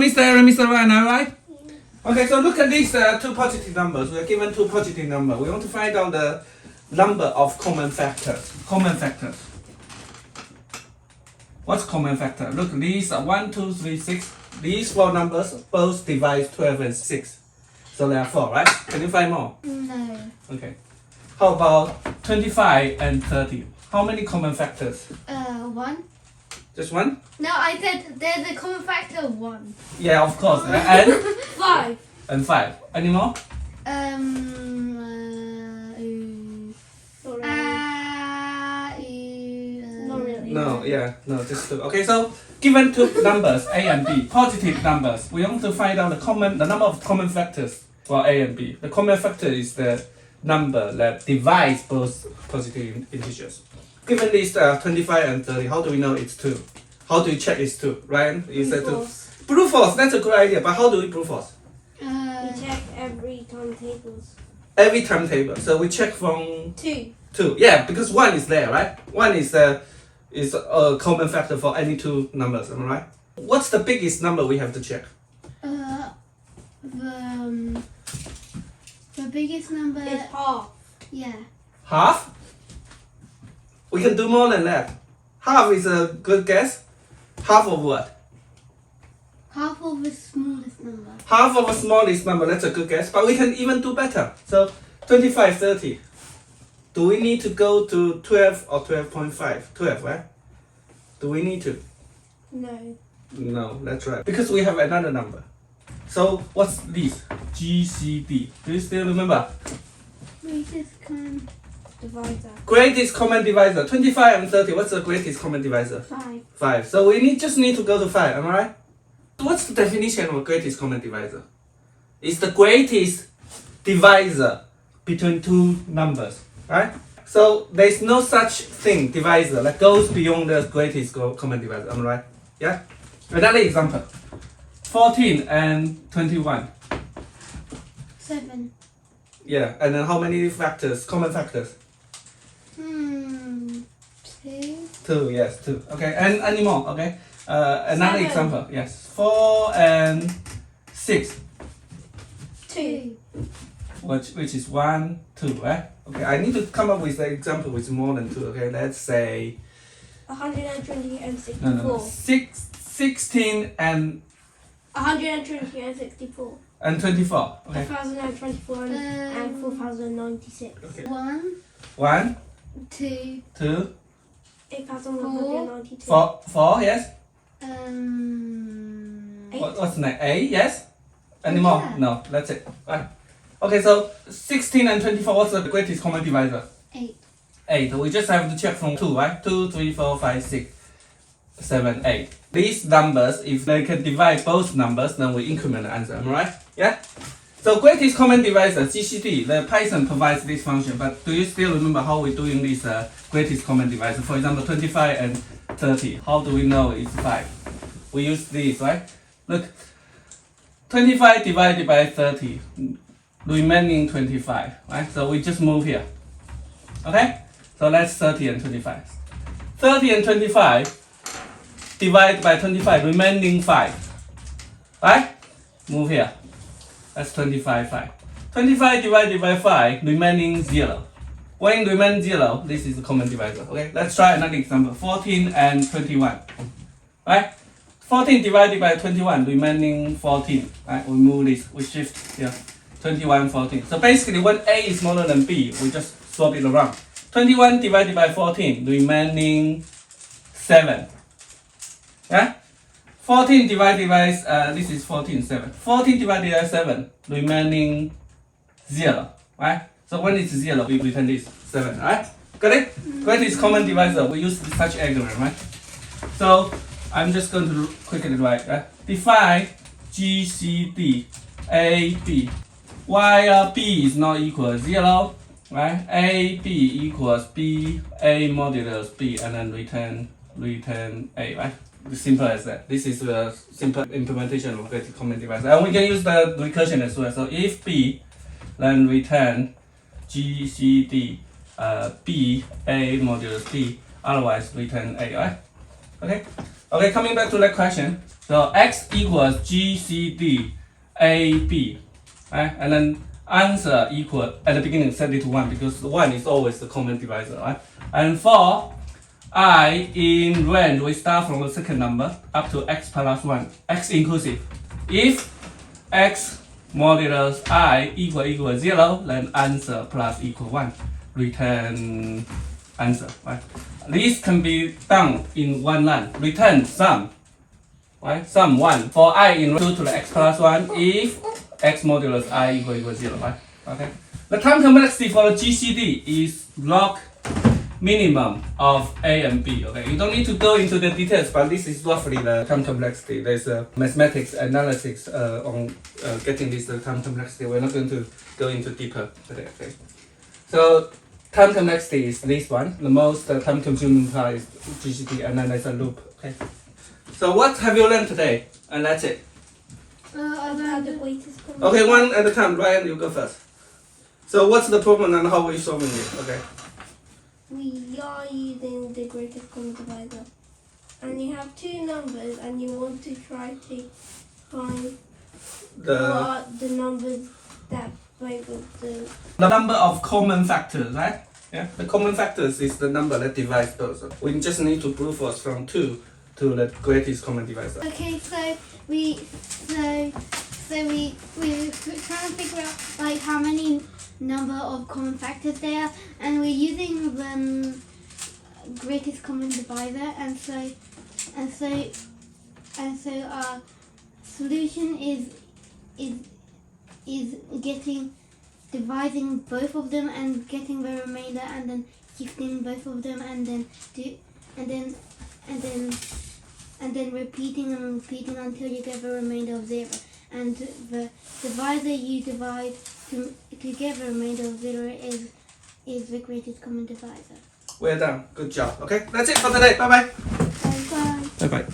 Mr. Aaron, Mr. Ryan, alright? Okay, so look at these two positive numbers. We are given two positive numbers. We want to find out the number of common factors. Common factors. What's common factor? Look, these are 1, 2, 3, 6. These four numbers both divide 12 and 6. So there are 4, right? Can you find more? No. Okay. How about 25 and 30? How many common factors? 1. Just one? No, I said there's a common factor 1. Yeah, of course. And? 5. And 5. Any more? Not really. No, yeah, no, just 2. Okay, so given two numbers, A and B, positive numbers, we want to find out the number of common factors for A and B. The common factor is the number that divides both positive integers. Given these 25 and 30, how do we know it's 2? How do we check it's 2? Ryan, you said 2. Brute force, that's a good idea, but how do we brute force? We check every timetables. Every timetable. So we check from 2. 2. Yeah, because 1 is there, right? 1 is a common factor for any two numbers, am I right? What's the biggest number we have to check? The biggest number Is half. Yeah. Half? We can do more than that. Half is a good guess. Half of what? Half of the smallest number. Half of the smallest number, that's a good guess. But we can even do better. So 25, 30. Do we need to go to 12 or 12.5? 12, right? Do we need to? No. No, that's right. Because we have another number. So what's this? GCD. Do you still remember? Greatest common Divisor. Greatest common divisor. 25 and 30. What's the greatest common divisor? 5. 5. So we just need to go to 5, am I right? What's the definition of a greatest common divisor? It's the greatest divisor between two numbers, right? So there's no such thing, divisor, that goes beyond the greatest common divisor, am I right? Yeah? Another example. 14 and 21. 7. Yeah, and then how many factors, common factors? 2. 2, yes, 2. Okay, and any more, okay? Another 7. example, yes. 4 and 6. 2. Which is 1, 2, right? Okay, I need to come up with an example with more than 2, okay? Let's say 120 and 64. no. 16 and 120 and 64. and 24, okay? 1024 and 4096. Okay. 1, 1, 2, 2, 8192. 4, yes? Eight. What's next? 8, yes? Any more? Yeah. No, that's it. Right. Okay, so 16 and 24, what's the greatest common divisor? 8. 8. We just have to check from 2, right? 2, 3, 4, 5, 6, 7, 8. These numbers, if they can divide both numbers, then we increment the answer, am I right? Yeah? So greatest common divisor, GCD, the Python provides this function, but do you still remember how we're doing this greatest common divisor? For example, 25 and 30. How do we know it's 5? We use this, right? Look, 25 divided by 30, remaining 25, right? So we just move here. Okay? So that's 30 and 25. 30 and 25 divided by 25, remaining 5. Right? Move here. That's 25, 5. 25 divided by 5, remaining 0. When remain 0, this is the common divisor. Okay? Let's try another example. 14 and 21. Right? 14 divided by 21, remaining 14. Right? We move this, we shift here. 21, 14. So basically, when A is smaller than B, we just swap it around. 21 divided by 14, remaining 7. Yeah? 14 divided by, this is 14, 7. 14 divided by 7, remaining 0. Right? So when it's 0, we return this 7. Right? Got it? Greatest common divisor, we use such algorithm, right? So I'm just going to quickly write. Define GCD AB. While B is not equal 0, right? AB equals B, A modulus B, and then return A, right? It's simple as that. This is a simple implementation of greatest common divisor. And we can use the recursion as well. So if B, then return GCD B, A modulus B, otherwise return A, right? Okay. Okay, coming back to that question. So x equals GCD AB, right? And then answer equal at the beginning set it to 1 because 1 is always the common divisor, right? And for I in range, we start from the second number up to x plus 1, x inclusive. If x modulus I equal 0, then answer plus equal 1. Return answer, right? This can be done in one line. Return sum, right? Sum 1 for I in 2 to the x plus 1 if x modulus I equal 0, right? Okay. The time complexity for the GCD is log minimum of A and B. Okay, you don't need to go into the details, but this is roughly the time complexity. There's a mathematics analysis on getting this time complexity. We're not going to go into deeper today. Okay, so time complexity is this one. The most time consuming part is GCD, and then there's a loop. Okay, so what have you learned today? And that's it. About the greatest common. Okay, one at a time. Ryan, you go first. So what's the problem and how are you solving it? Okay. We are using the greatest common divisor, and you have two numbers, and you want to try to find what are the numbers that break with the number of common factors, right? Yeah. The common factors is the number that divides those. We just need to brute force from 2 to the greatest common divisor. Okay, so we we're trying to figure out like how many number of common factors there are, and we're using the greatest common divisor, and so our solution is dividing both of them and getting the remainder, and then shifting both of them, and then repeating and repeating until you get the remainder of 0. And the divisor you divide to get the remainder of 0 is the greatest common divisor. We're done. Good job. Okay, that's it for today. Bye bye. Bye bye. Bye bye.